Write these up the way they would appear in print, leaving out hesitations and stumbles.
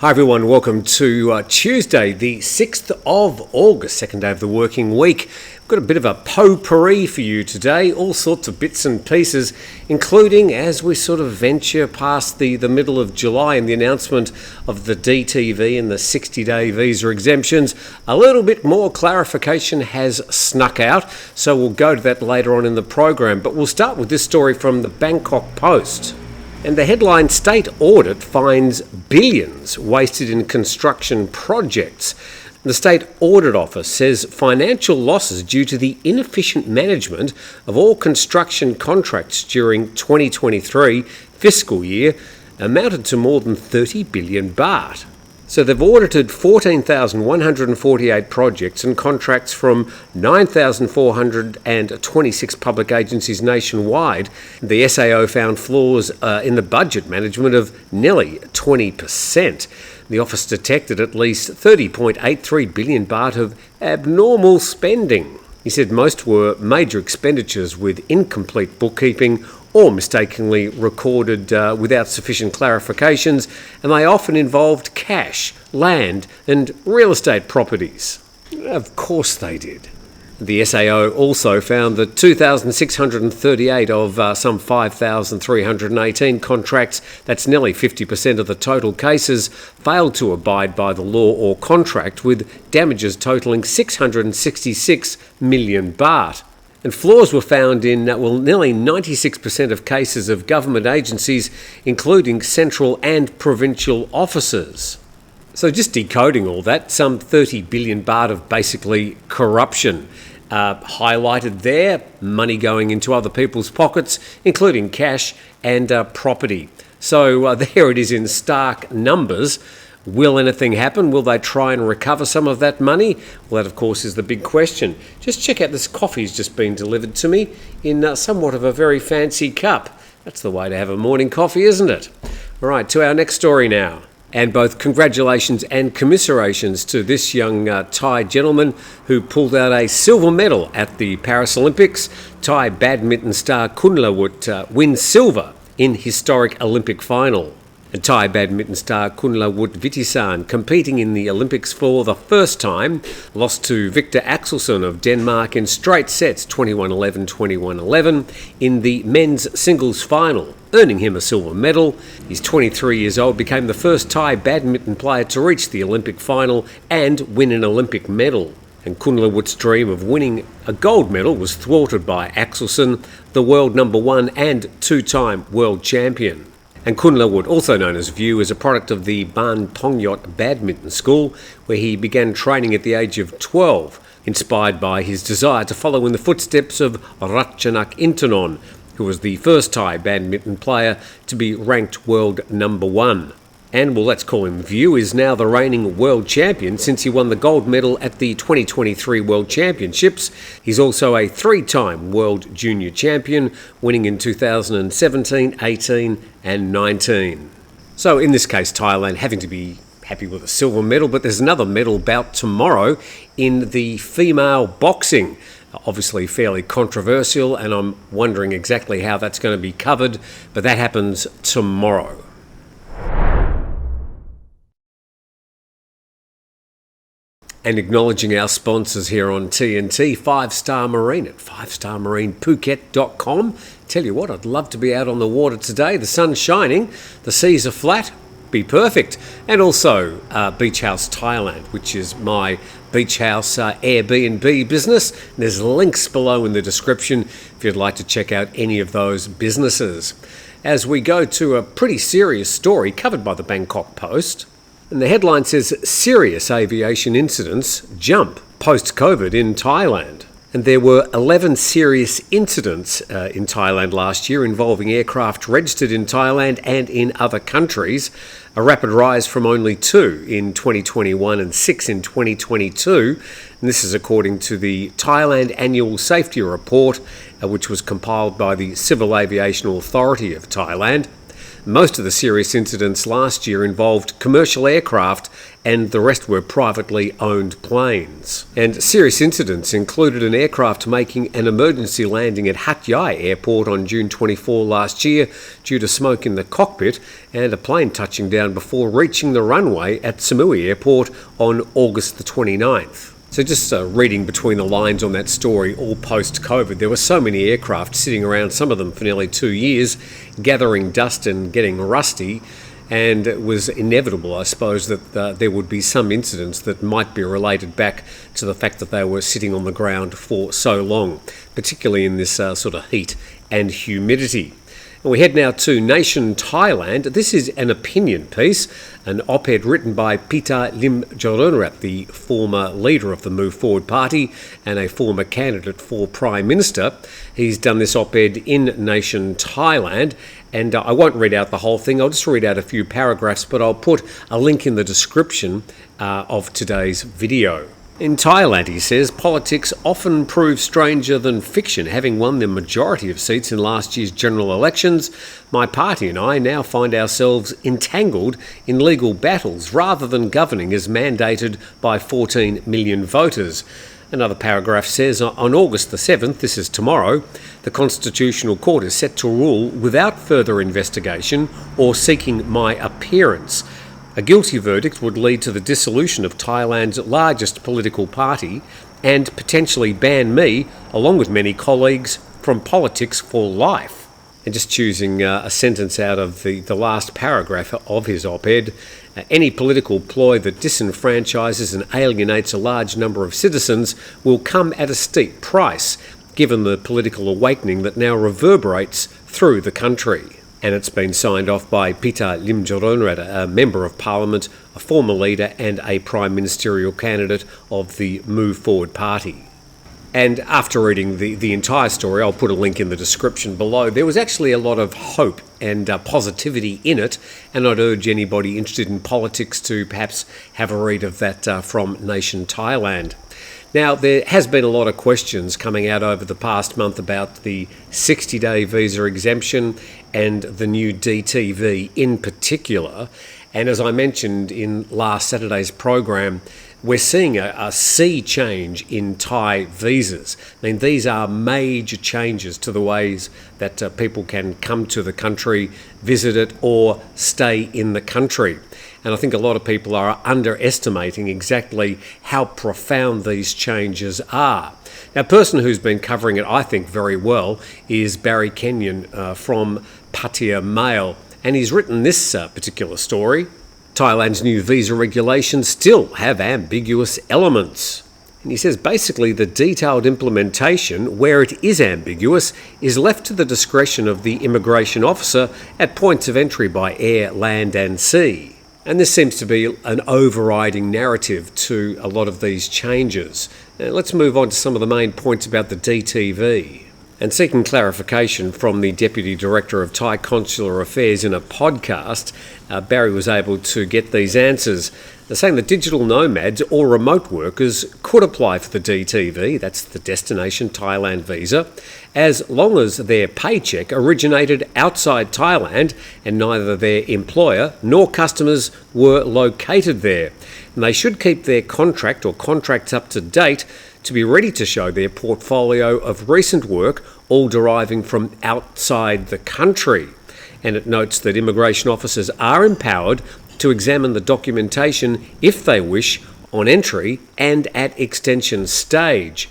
Hi everyone, welcome to Tuesday, the 6th of August, second day of the working week. We've got a bit of a potpourri for you today, all sorts of bits and pieces, including as we sort of venture past the middle of July and the announcement of the DTV and the 60-day visa exemptions, a little bit more clarification has snuck out, so we'll go to that later on in the program. But we'll start with this story from the Bangkok Post. And the headline, State Audit finds billions wasted in construction projects. The State Audit Office says financial losses due to the inefficient management of all construction contracts during 2023 fiscal year amounted to more than 30 billion baht. So they've audited 14,148 projects and contracts from 9,426 public agencies nationwide. The SAO found flaws in the budget management of nearly 20%. The office detected at least 30.83 billion baht of abnormal spending. He said most were major expenditures with incomplete bookkeeping or mistakenly recorded without sufficient clarifications, and they often involved cash, land and real estate properties. Of course they did. The SAO also found that 2,638 of some 5,318 contracts, that's nearly 50% of the total cases, failed to abide by the law or contract, with damages totalling 666 million baht. And flaws were found in, nearly 96% of cases of government agencies, including central and provincial offices. So just decoding all that, some 30 billion baht of basically corruption. Highlighted there, money going into other people's pockets, including cash and property. So there it is in stark numbers. Will anything happen? Will they try and recover some of that money? Well, that, of course, is the big question. Just check out this coffee's just been delivered to me in somewhat of a very fancy cup. That's the way to have a morning coffee, isn't it? All right, to our next story now. And both congratulations and commiserations to this young Thai gentleman who pulled out a silver medal at the Paris Olympics. Thai badminton star Kunlavut wins silver in historic Olympic final. And Thai badminton star Kunlavut Vitisan, competing in the Olympics for the first time, lost to Victor Axelsen of Denmark in straight sets 21-11, 21-11 in the men's singles final, earning him a silver medal. He's 23 years old, became the first Thai badminton player to reach the Olympic final and win an Olympic medal. And Kunlavut's dream of winning a gold medal was thwarted by Axelsen, the world number one and two-time world champion. And Kunlavut, also known as View, is a product of the Ban Thongyot Badminton School, where he began training at the age of 12, inspired by his desire to follow in the footsteps of Ratchanak Intanon, who was the first Thai badminton player to be ranked world number one. And, well, let's call him View, is now the reigning world champion since he won the gold medal at the 2023 World Championships. He's also a three-time world junior champion, winning in 2017, 18 and 19. So in this case, Thailand having to be happy with a silver medal, but there's another medal bout tomorrow in the female boxing. Obviously fairly controversial, and I'm wondering exactly how that's going to be covered, but that happens tomorrow. And acknowledging our sponsors here on TNT, 5-Star Marine at 5starmarinephuket.com. Tell you what, I'd love to be out on the water today. The sun's shining, the seas are flat, be perfect. And also Beach House Thailand, which is my beach house Airbnb business. And there's links below in the description if you'd like to check out any of those businesses. As we go to a pretty serious story covered by the Bangkok Post. And the headline says, serious aviation incidents jump post-COVID in Thailand. And there were 11 serious incidents in Thailand last year involving aircraft registered in Thailand and in other countries, a rapid rise from only 2 in 2021 and 6 in 2022. And this is according to the Thailand Annual Safety Report, which was compiled by the Civil Aviation Authority of Thailand. Most of the serious incidents last year involved commercial aircraft, and the rest were privately owned planes. And serious incidents included an aircraft making an emergency landing at Hat Yai Airport on June 24 last year due to smoke in the cockpit, and a plane touching down before reaching the runway at Samui Airport on August the 29th. So just reading between the lines on that story, all post-COVID, there were so many aircraft sitting around, some of them for nearly 2 years, gathering dust and getting rusty, and it was inevitable, I suppose, that there would be some incidents that might be related back to the fact that they were sitting on the ground for so long, particularly in this sort of heat and humidity. And we head now to Nation Thailand. This is an opinion piece, an op-ed written by Pita Limjareonrat, the former leader of the Move Forward Party and a former candidate for Prime Minister. He's done this op-ed in Nation Thailand, and I won't read out the whole thing. I'll just read out a few paragraphs, but I'll put a link in the description of today's video. In Thailand, he says, politics often prove stranger than fiction. Having won the majority of seats in last year's general elections, my party and I now find ourselves entangled in legal battles rather than governing as mandated by 14 million voters. Another paragraph says, on August the 7th, this is tomorrow, the Constitutional Court is set to rule without further investigation or seeking my appearance. A guilty verdict would lead to the dissolution of Thailand's largest political party and potentially ban me, along with many colleagues, from politics for life. And just choosing a sentence out of the last paragraph of his op-ed, any political ploy that disenfranchises and alienates a large number of citizens will come at a steep price, given the political awakening that now reverberates through the country. And it's been signed off by Pita Limjareonrat, a Member of Parliament, a former leader and a Prime Ministerial candidate of the Move Forward Party. And after reading the entire story, I'll put a link in the description below, there was actually a lot of hope and positivity in it, and I'd urge anybody interested in politics to perhaps have a read of that from Nation Thailand. Now, there has been a lot of questions coming out over the past month about the 60-day visa exemption and the new DTV in particular. And as I mentioned in last Saturday's program, we're seeing a sea change in Thai visas. I mean, these are major changes to the ways that people can come to the country, visit it, or stay in the country. And I think a lot of people are underestimating exactly how profound these changes are. Now, a person who's been covering it, I think, very well is Barry Kenyon from Pattaya Mail, and he's written this particular story. Thailand's new visa regulations still have ambiguous elements. And he says basically the detailed implementation, where it is ambiguous, is left to the discretion of the immigration officer at points of entry by air, land and sea. And this seems to be an overriding narrative to a lot of these changes. Now, let's move on to some of the main points about the DTV. And seeking clarification from the Deputy Director of Thai Consular Affairs in a podcast, Barry was able to get these answers. They're saying that digital nomads or remote workers could apply for the DTV, that's the Destination Thailand Visa, as long as their paycheck originated outside Thailand and neither their employer nor customers were located there. And they should keep their contract or contracts up to date to be ready to show their portfolio of recent work, all deriving from outside the country. And it notes that immigration officers are empowered to examine the documentation if they wish on entry and at extension stage.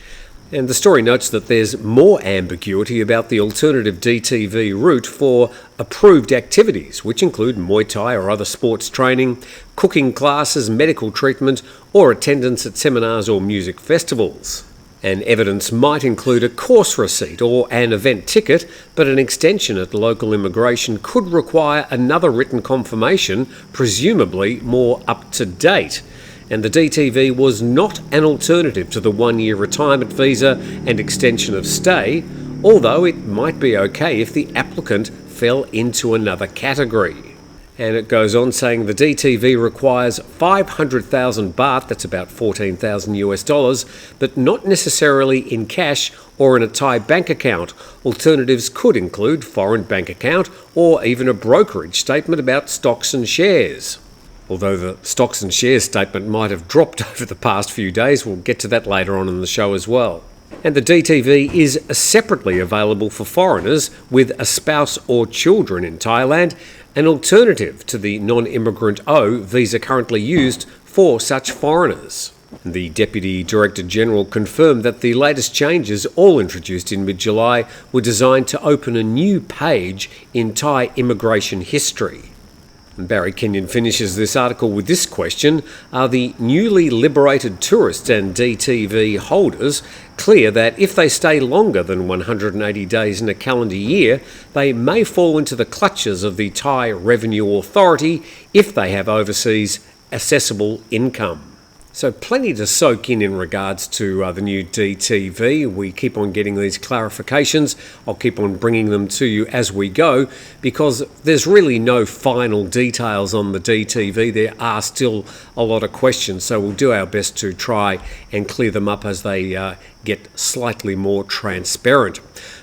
And the story notes that there's more ambiguity about the alternative DTV route for approved activities, which include Muay Thai or other sports training, cooking classes, medical treatment, or attendance at seminars or music festivals. And evidence might include a course receipt or an event ticket, but an extension at local immigration could require another written confirmation, presumably more up to date. And the DTV was not an alternative to the one-year retirement visa and extension of stay, although it might be okay if the applicant fell into another category. And it goes on saying the DTV requires 500,000 baht, that's about 14,000 US dollars, but not necessarily in cash or in a Thai bank account. Alternatives could include foreign bank account or even a brokerage statement about stocks and shares. Although the stocks and shares statement might have dropped over the past few days, we'll get to that later on in the show as well. And the DTV is separately available for foreigners with a spouse or children in Thailand, an alternative to the non-immigrant O visa currently used for such foreigners. The Deputy Director General confirmed that the latest changes, all introduced in mid-July, were designed to open a new page in Thai immigration history. Barry Kenyon finishes this article with this question: are the newly liberated tourists and DTV holders clear that if they stay longer than 180 days in a calendar year, they may fall into the clutches of the Thai Revenue Authority if they have overseas assessable income? So plenty to soak in regards to the new DTV. We keep on getting these clarifications. I'll keep on bringing them to you as we go, because there's really no final details on the DTV. There are still a lot of questions, so we'll do our best to try and clear them up as they get slightly more transparent.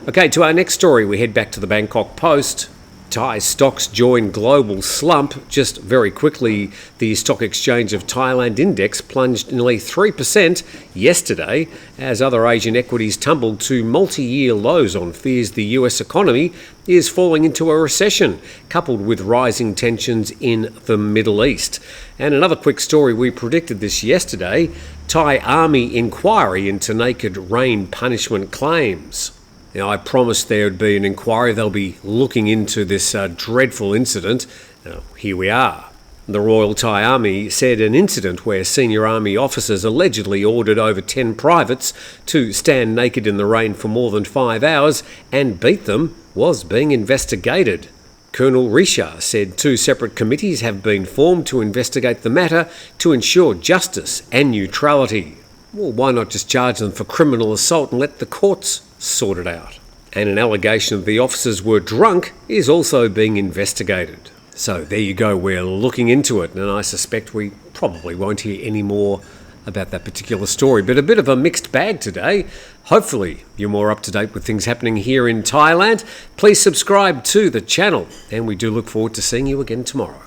Okay, to our next story, we head back to the Bangkok Post. Thai stocks join global slump. Just very quickly, the Stock Exchange of Thailand index plunged nearly 3% yesterday as other Asian equities tumbled to multi-year lows on fears the US economy is falling into a recession, coupled with rising tensions in the Middle East. And another quick story, we predicted this yesterday: Thai Army inquiry into naked rain punishment claims. Now, I promised there would be an inquiry. They'll be looking into this dreadful incident. Now, here we are. The Royal Thai Army said an incident where senior army officers allegedly ordered over 10 privates to stand naked in the rain for more than 5 hours and beat them was being investigated. Colonel Risha said 2 separate committees have been formed to investigate the matter to ensure justice and neutrality. Well, why not just charge them for criminal assault and let the courts sort it out? And an allegation that the officers were drunk is also being investigated. So there you go, we're looking into it, and I suspect we probably won't hear any more about that particular story. But a bit of a mixed bag today. Hopefully you're more up to date with things happening here in Thailand. Please subscribe to the channel, and we do look forward to seeing you again tomorrow.